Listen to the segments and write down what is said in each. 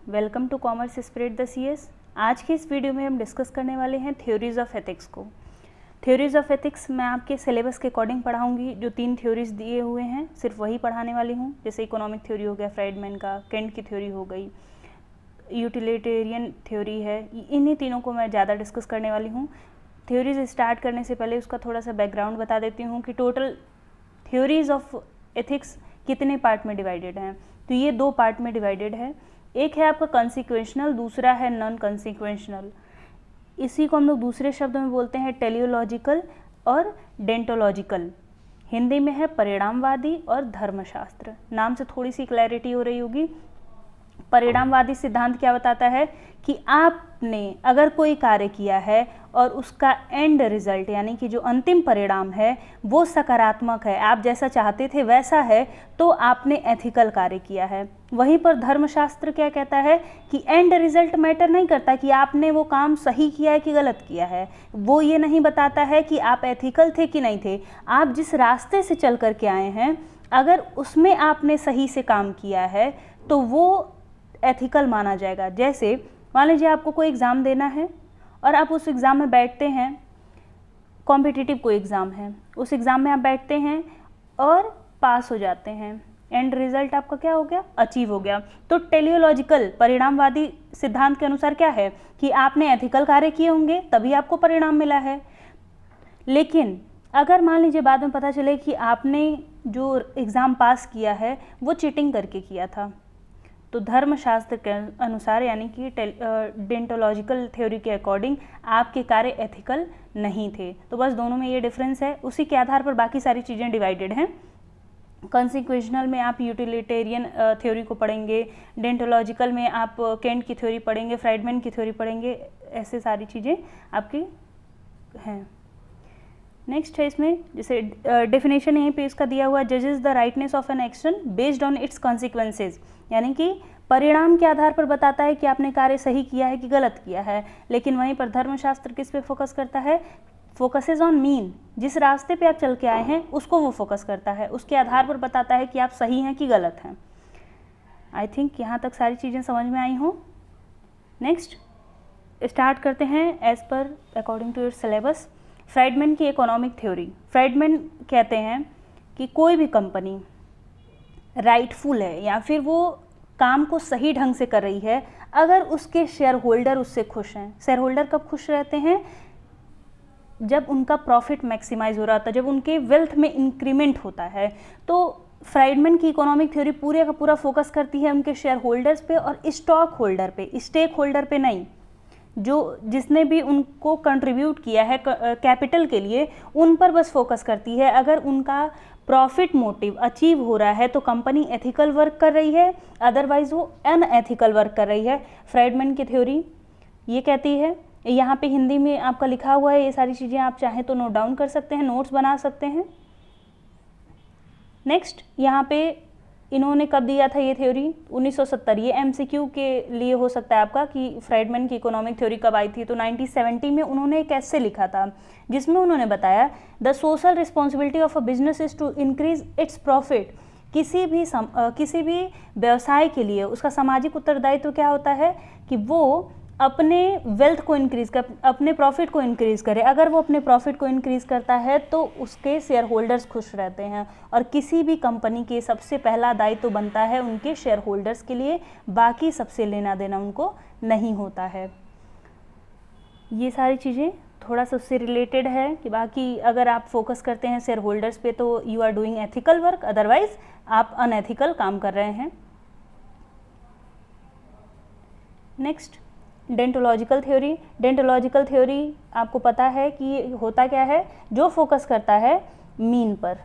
Welcome to commerce spread the CS. आज के इस वीडियो में हम डिस्कस करने वाले हैं थ्योरीज ऑफ एथिक्स को। थ्योरीज ऑफ एथिक्स मैं आपके सिलेबस के अकॉर्डिंग पढ़ाऊंगी। जो 3 थ्योरीज दिए हुए हैं सिर्फ वही पढ़ाने वाली हूँ। जैसे इकोनॉमिक थ्योरी हो गया फ्राइडमैन का, केंट की थ्योरी हो गई, यूटिलिटेरियन थ्योरी है, इन्हीं तीनों को मैं ज़्यादा डिस्कस करने वाली हूँ। थ्योरीज स्टार्ट करने से पहले उसका थोड़ा सा बैकग्राउंड बता देती हूँ कि टोटल थ्योरीज ऑफ एथिक्स कितने पार्ट में डिवाइडेड हैं। तो ये 2 पार्ट में डिवाइडेड है। एक है आपका कंसीक्वेंशनल, दूसरा है नॉन कंसीक्वेंशनल। इसी को हम लोग दूसरे शब्दों में बोलते हैं टेलियोलॉजिकल और डेंटोलॉजिकल। हिंदी में है परिणामवादी और धर्मशास्त्र। नाम से थोड़ी सी क्लैरिटी हो रही होगी। परिणामवादी सिद्धांत क्या बताता है कि आपने अगर कोई कार्य किया है और उसका एंड रिजल्ट यानी कि जो अंतिम परिणाम है वो सकारात्मक है, आप जैसा चाहते थे वैसा है, तो आपने एथिकल कार्य किया है। वहीं पर धर्मशास्त्र क्या कहता है कि एंड रिजल्ट मैटर नहीं करता कि आपने वो काम सही किया है कि गलत किया है। वो ये नहीं बताता है कि आप एथिकल थे कि नहीं थे। आप जिस रास्ते से चल कर के आए हैं, अगर उसमें आपने सही से काम किया है तो वो एथिकल माना जाएगा। जैसे मान लीजिए आपको कोई एग्ज़ाम देना है और आप उस एग्ज़ाम में बैठते हैं, कॉम्पिटिटिव कोई एग्ज़ाम है, उस एग्ज़ाम में आप बैठते हैं और पास हो जाते हैं, एंड रिजल्ट आपका क्या हो गया, अचीव हो गया। तो टेलियोलॉजिकल परिणामवादी सिद्धांत के अनुसार क्या है कि आपने एथिकल कार्य किए होंगे तभी आपको परिणाम मिला है। लेकिन अगर मान लीजिए बाद में पता चले कि आपने जो एग्ज़ाम पास किया है वो चीटिंग करके किया था, तो धर्मशास्त्र के अनुसार यानी कि डेंटोलॉजिकल थ्योरी के अकॉर्डिंग आपके कार्य एथिकल नहीं थे। तो बस दोनों में ये डिफरेंस है। उसी के आधार पर बाकी सारी चीज़ें डिवाइडेड हैं। कंसीक्वेंशनल में आप यूटिलिटेरियन थ्योरी को पढ़ेंगे, डेंटोलॉजिकल में आप केंट की थ्योरी पढ़ेंगे, फ्राइडमैन की थ्योरी पढ़ेंगे। ऐसे सारी चीज़ें आपकी हैं। नेक्स्ट है इसमें जैसे डेफिनेशन यहीं पे इसका दिया हुआ, जजेस the rightness of an action based on it's consequences, यानी कि परिणाम के आधार पर बताता है कि आपने कार्य सही किया है कि गलत किया है। लेकिन वहीं पर धर्मशास्त्र किस पे फोकस करता है, फोकसेज ऑन मीन। जिस रास्ते पे आप चल के आए हैं उसको वो फोकस करता है, उसके आधार पर बताता है कि आप सही हैं कि गलत हैं। आई थिंक यहाँ तक सारी चीज़ें समझ में आई हों। नेक्स्ट स्टार्ट करते हैं as per according to your syllabus. Friedman की इकोनॉमिक थ्योरी। फ्राइडमैन कहते हैं कि कोई भी कंपनी राइटफुल है या फिर वो काम को सही ढंग से कर रही है अगर उसके शेयर होल्डर उससे खुश हैं। शेयर होल्डर कब खुश रहते हैं, जब उनका प्रॉफिट मैक्सिमाइज हो रहा था, जब उनके वेल्थ में इंक्रीमेंट होता है। तो फ्राइडमैन की इकोनॉमिक थ्योरी पूरे का पूरा फोकस करती है उनके शेयर होल्डर्स पे और स्टॉक होल्डर पे, स्टेक होल्डर पे नहीं। जो जिसने भी उनको कंट्रीब्यूट किया है कैपिटल के लिए, उन पर बस फोकस करती है। अगर उनका प्रॉफिट मोटिव अचीव हो रहा है तो कंपनी एथिकल वर्क कर रही है, अदरवाइज वो अनएथिकल वर्क कर रही है। फ्राइडमैन की थ्योरी ये कहती है, यहाँ पे हिंदी में आपका लिखा हुआ है, ये सारी चीज़ें आप चाहें तो नोट डाउन कर सकते हैं, नोट्स बना सकते हैं। नेक्स्ट यहाँ पे इन्होंने कब दिया था ये थ्योरी, 1970। ये एमसीक्यू के लिए हो सकता है आपका कि फ्राइडमैन की इकोनॉमिक थ्योरी कब आई थी। तो 1970 में उन्होंने एक ऐसे लिखा था जिसमें उन्होंने बताया the social responsibility of a business is to increase its profit. किसी भी व्यवसाय के लिए उसका सामाजिक उत्तरदायित्व क्या होता है कि वो अपने वेल्थ को इंक्रीज़ कर, अपने प्रॉफिट को इंक्रीज़ करे। अगर वो अपने प्रॉफिट को इंक्रीज़ करता है तो उसके शेयर होल्डर्स खुश रहते हैं। और किसी भी कंपनी के सबसे पहला दायित्व तो बनता है उनके शेयर होल्डर्स के लिए, बाकी सबसे लेना देना उनको नहीं होता है। ये सारी चीज़ें थोड़ा सा उससे रिलेटेड है कि बाकी अगर आप फोकस करते हैं शेयर होल्डर्स पे तो you are doing ethical work, otherwise आप अनएथिकल काम कर रहे हैं। Next deontological theory. Deontological theory आपको पता है कि होता क्या है, जो फोकस करता है मीन पर।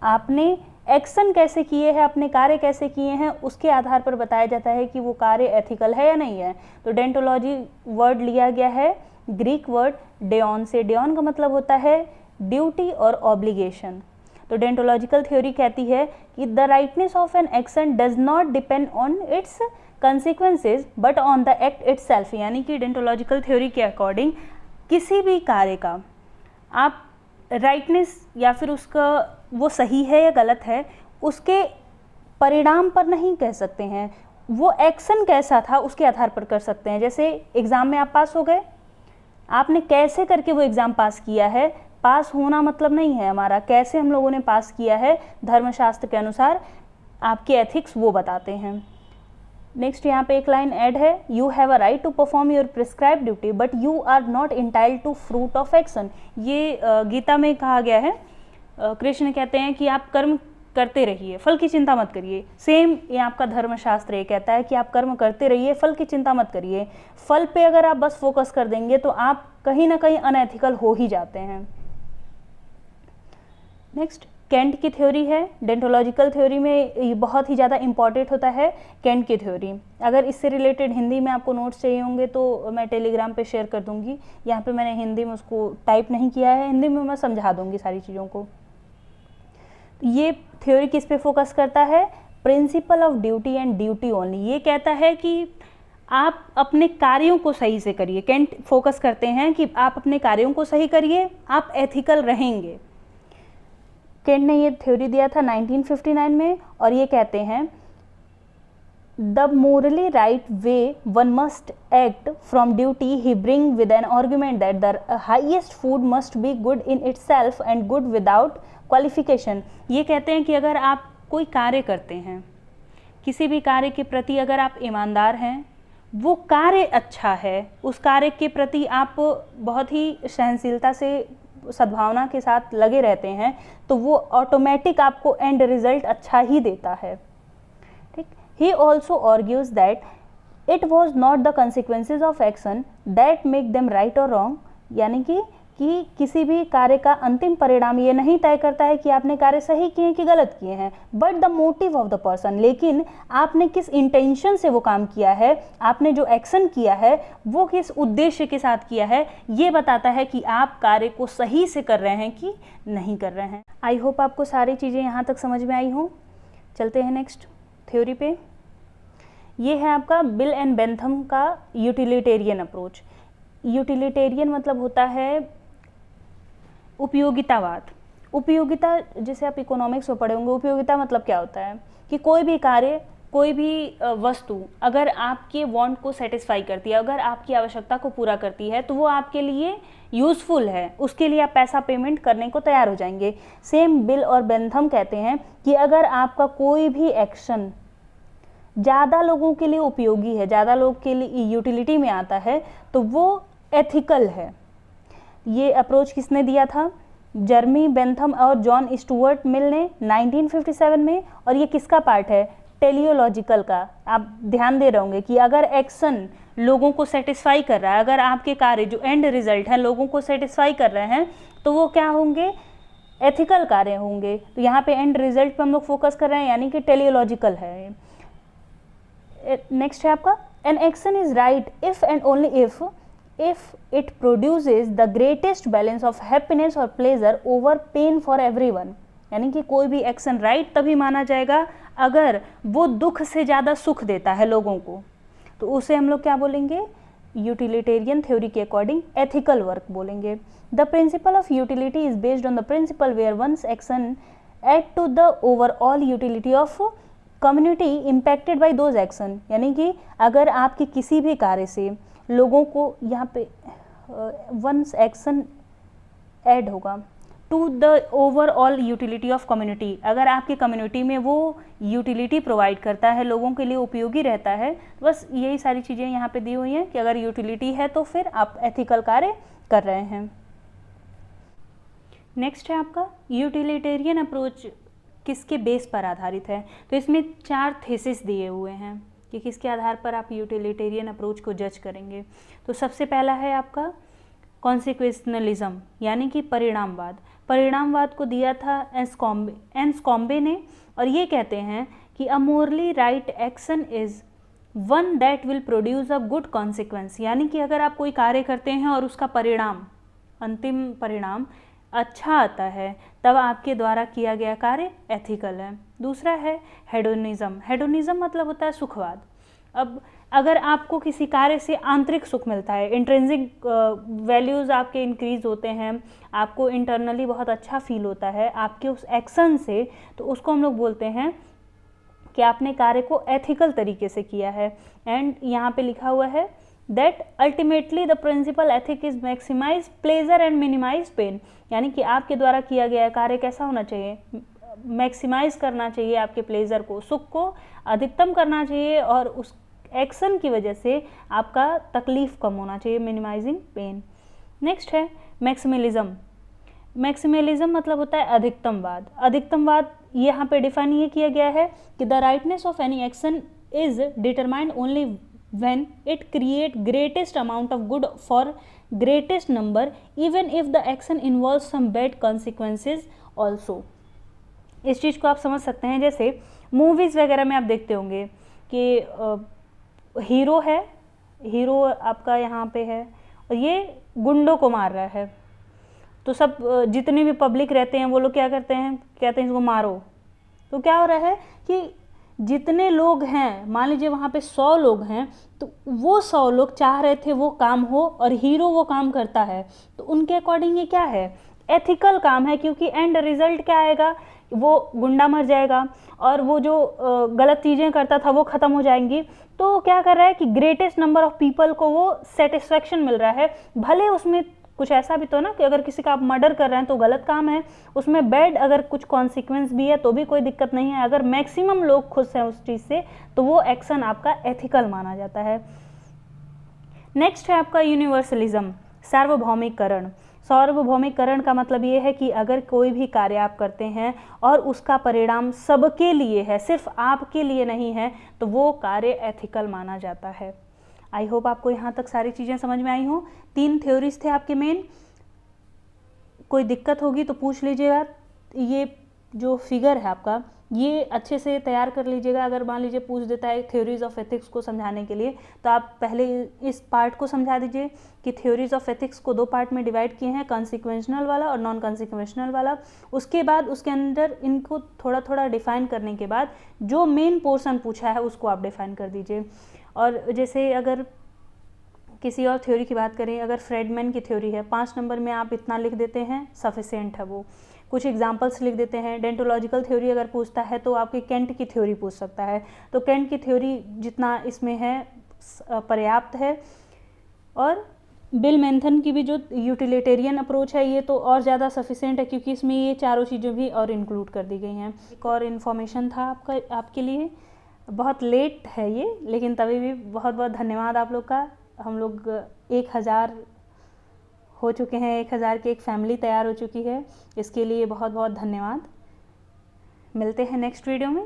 आपने एक्शन कैसे किए हैं, अपने कार्य कैसे किए हैं, उसके आधार पर बताया जाता है कि वो कार्य एथिकल है या नहीं है। तो डेंटोलॉजी वर्ड लिया गया है ग्रीक वर्ड डेओन से। डेओन का मतलब होता है ड्यूटी और ऑब्लिगेशन। तो डेंटोलॉजिकल थ्योरी कहती है कि the rightness of an action does not depend on it's consequences but on the act itself। यानी कि डेंटोलॉजिकल थ्योरी के अकॉर्डिंग किसी भी कार्य का आप राइटनेस या फिर उसका वो सही है या गलत है उसके परिणाम पर नहीं कह सकते हैं, वो एक्शन कैसा था उसके आधार पर कर सकते हैं। जैसे एग्ज़ाम में आप पास हो गए, आपने कैसे करके वो एग्ज़ाम पास किया है, पास होना मतलब नहीं है हमारा, कैसे हम लोगों ने पास किया है धर्मशास्त्र के अनुसार, आपके एथिक्स वो बताते हैं। नेक्स्ट यहाँ पे एक लाइन ऐड है, you have a right to perform your prescribed duty but you are not entitled to fruit of action. ये गीता में कहा गया है, कृष्ण कहते हैं कि आप कर्म करते रहिए, फल की चिंता मत करिए। सेम ये आपका धर्मशास्त्र ये कहता है कि आप कर्म करते रहिए, फल की चिंता मत करिए। फल पे अगर आप बस फोकस कर देंगे तो आप कहीं ना कहीं अनएथिकल हो ही जाते हैं। नेक्स्ट केंट की थ्योरी है, डेंटोलॉजिकल थ्योरी में ये बहुत ही ज़्यादा इंपॉर्टेंट होता है केंट की थ्योरी। अगर इससे रिलेटेड हिंदी में आपको नोट्स चाहिए होंगे तो मैं टेलीग्राम पे शेयर कर दूंगी। यहाँ पे मैंने हिंदी में उसको टाइप नहीं किया है, हिंदी में मैं समझा दूंगी सारी चीज़ों को। ये थ्योरी किस पे फोकस करता है, principle of duty and duty only. ये कहता है कि आप अपने कार्यों को सही से करिए। केंट फोकस करते हैं कि आप अपने कार्यों को सही करिए, आप एथिकल रहेंगे। केंट ने ये थ्योरी दिया था 1959 में, और ये कहते हैं the Morli right way one must act from duty he bring with an argument that the highest food must be good in itself and good without qualification. ये कहते हैं कि अगर आप कोई कार्य करते हैं, किसी भी कार्य के प्रति अगर आप ईमानदार हैं, वो कार्य अच्छा है, उस कार्य के प्रति आप बहुत ही सहनशीलता से सद्भावना के साथ लगे रहते हैं, तो वो ऑटोमेटिक आपको एंड रिजल्ट अच्छा ही देता है। ठीक। He also argues that it was not the consequences of action that make them right और रॉन्ग, यानी कि किसी भी कार्य का अंतिम परिणाम ये नहीं तय करता है कि आपने कार्य सही किए हैं कि गलत किए हैं, but the motive of the person. लेकिन आपने किस इंटेंशन से वो काम किया है, आपने जो एक्शन किया है वो किस उद्देश्य के साथ किया है, ये बताता है कि आप कार्य को सही से कर रहे हैं कि नहीं कर रहे हैं। आई होप आपको सारी चीज़ें यहाँ तक समझ में आई हों। चलते हैं नेक्स्ट थ्योरी पे। ये है आपका बिल एंड बेंथम का यूटिलिटेरियन अप्रोच। यूटिलिटेरियन मतलब होता है उपयोगितावाद। उपयोगिता जैसे आप इकोनॉमिक्स में पढ़े होंगे, उपयोगिता मतलब क्या होता है कि कोई भी कार्य, कोई भी वस्तु अगर आपके वांट को सेटिस्फाई करती है, अगर आपकी आवश्यकता को पूरा करती है, तो वो आपके लिए यूज़फुल है, उसके लिए आप पैसा पेमेंट करने को तैयार हो जाएंगे। सेम बिल और बेंथम कहते हैं कि अगर आपका कोई भी एक्शन ज़्यादा लोगों के लिए उपयोगी है, ज़्यादा लोग के लिए यूटिलिटी में आता है, तो वो एथिकल है। ये अप्रोच किसने दिया था, जर्मी बेंथम और जॉन स्टुअर्ट मिल ने 1957 में। और ये किसका पार्ट है, टेलियोलॉजिकल का। आप ध्यान दे रहे होंगे कि अगर एक्शन लोगों को सेटिस्फाई कर रहा है, अगर आपके कार्य जो एंड रिजल्ट है लोगों को सेटिस्फाई कर रहे हैं, तो वो क्या होंगे, एथिकल कार्य होंगे। तो यहाँ पे एंड रिजल्ट पे हम लोग फोकस कर रहे हैं, यानी कि टेलियोलॉजिकल है। नेक्स्ट है आपका an action is right if and only if it produces the greatest balance of happiness or pleasure over pain for everyone। यानी कि कोई भी एक्शन राइट तभी माना जाएगा अगर वो दुख से ज़्यादा सुख देता है लोगों को, तो उसे हम लोग क्या बोलेंगे, यूटिलिटेरियन थ्योरी के अकॉर्डिंग एथिकल वर्क बोलेंगे। The principle of utility is based on the principle where one's action add to the overall utility of community impacted by those action. यानी कि अगर आपके किसी भी कार्य से लोगों को, यहाँ पे वंस एक्शन ऐड होगा to the overall utility of community, अगर आपकी कम्युनिटी में वो यूटिलिटी प्रोवाइड करता है, लोगों के लिए उपयोगी रहता है, बस यही सारी चीज़ें यहाँ पे दी हुई हैं कि अगर यूटिलिटी है तो फिर आप एथिकल कार्य कर रहे हैं। नेक्स्ट है आपका यूटिलिटेरियन अप्रोच किसके बेस पर आधारित है, तो इसमें 4 थीसिस दिए हुए हैं कि किसके आधार पर आप यूटिलिटेरियन अप्रोच को जज करेंगे। तो सबसे पहला है आपका कॉन्सिक्वेंशनलिज्म, यानी कि परिणामवाद। परिणामवाद को दिया था एन्स्कॉम्बे ने, और ये कहते हैं कि a morally right action is one that will produce a good consequence. यानी कि अगर आप कोई कार्य करते हैं और उसका परिणाम, अंतिम परिणाम अच्छा आता है, तब आपके द्वारा किया गया कार्य एथिकल है। दूसरा है हेडोनिज्म। हेडोनिज्म मतलब होता है सुखवाद। अब अगर आपको किसी कार्य से आंतरिक सुख मिलता है, इंट्रिंसिक वैल्यूज़ आपके इंक्रीज होते हैं, आपको इंटरनली बहुत अच्छा फील होता है आपके उस एक्शन से, तो उसको हम लोग बोलते हैं कि आपने कार्य को एथिकल तरीके से किया है। एंड यहाँ पे लिखा हुआ है that ultimately the principle ethic is maximise pleasure and minimise pain, यानी कि आपके द्वारा किया गया कार्य कैसा होना चाहिए, मैक्सिमाइज करना चाहिए आपके प्लेजर को, सुख को अधिकतम करना चाहिए, और उस एक्शन की वजह से आपका तकलीफ कम होना चाहिए, मिनिमाइजिंग पेन। नेक्स्ट है मैक्सिमलिज्म। मैक्सिमलिज्म मतलब होता है अधिकतमवाद। अधिकतमवाद यहाँ पे डिफाइन ये किया गया है कि the rightness of any action is determined only when it create greatest amount of good for greatest number even if the action involve some bad consequences also. इस चीज़ को आप समझ सकते हैं, जैसे मूवीज़ वगैरह में आप देखते होंगे कि हीरो है, हीरो आपका यहाँ पे है और ये गुंडों को मार रहा है, तो सब जितने भी पब्लिक रहते हैं वो लोग क्या करते हैं, कहते हैं इसको मारो। तो क्या हो रहा है कि जितने लोग हैं, मान लीजिए वहाँ पे 100 लोग हैं, तो वो 100 लोग चाह रहे थे वो काम हो और हीरो वो काम करता है, तो उनके अकॉर्डिंग ये क्या है, एथिकल काम है, क्योंकि एंड रिजल्ट क्या आएगा, वो गुंडा मर जाएगा और वो जो गलत चीज़ें करता था वो ख़त्म हो जाएंगी। तो क्या कर रहा है कि ग्रेटेस्ट नंबर ऑफ पीपल को वो सेटिस्फेक्शन मिल रहा है। भले उसमें कुछ ऐसा भी तो ना कि अगर किसी का आप मर्डर कर रहे हैं तो गलत काम है, उसमें बैड अगर कुछ कॉन्सिक्वेंस भी है तो भी कोई दिक्कत नहीं है, अगर मैक्सिमम लोग खुश हैं उस चीज़ से तो वो एक्शन आपका एथिकल माना जाता है। नेक्स्ट है आपका यूनिवर्सलिज्म, सार्वभौमिकरण। सार्वभौमिकरण का मतलब ये है कि अगर कोई भी कार्य आप करते हैं और उसका परिणाम सबके लिए है, सिर्फ आपके लिए नहीं है, तो वो कार्य एथिकल माना जाता है। आई होप आपको यहाँ तक सारी चीज़ें समझ में आई हों। 3 थ्योरीज थे आपके मेन। कोई दिक्कत होगी तो पूछ लीजिएगा। ये जो फिगर है आपका ये अच्छे से तैयार कर लीजिएगा। अगर मान लीजिए पूछ देता है थ्योरीज ऑफ एथिक्स को समझाने के लिए, तो आप पहले इस पार्ट को समझा दीजिए कि थ्योरीज ऑफ एथिक्स को 2 पार्ट में डिवाइड किए हैं, कॉन्सिक्वेंशनल वाला और नॉन कॉन्सिक्वेंशनल वाला। उसके बाद उसके अंदर इनको थोड़ा थोड़ा डिफाइन करने के बाद जो मेन पोर्शन पूछा है उसको आप डिफाइन कर दीजिए। और जैसे अगर किसी और थ्योरी की बात करें, अगर फ्रेडमैन की थ्योरी है, 5 नंबर में आप इतना लिख देते हैं, सफिशिएंट है वो। कुछ एग्जांपल्स लिख देते हैं। डेंटोलॉजिकल थ्योरी अगर पूछता है तो आपकी केंट की थ्योरी पूछ सकता है, तो केंट की थ्योरी जितना इसमें है पर्याप्त है। और बिल मैंथन की भी जो यूटिलिटेरियन अप्रोच है ये तो और ज़्यादा सफिशिएंट है, क्योंकि इसमें ये चारों चीज़ें भी और इंक्लूड कर दी गई हैं। एक और इन्फॉर्मेशन था आपके लिए, बहुत लेट है ये, लेकिन तभी भी बहुत बहुत धन्यवाद आप लोग का। हम लोग 1000 हो चुके हैं, 1000 की एक फैमिली तैयार हो चुकी है, इसके लिए बहुत बहुत धन्यवाद। मिलते हैं नेक्स्ट वीडियो में।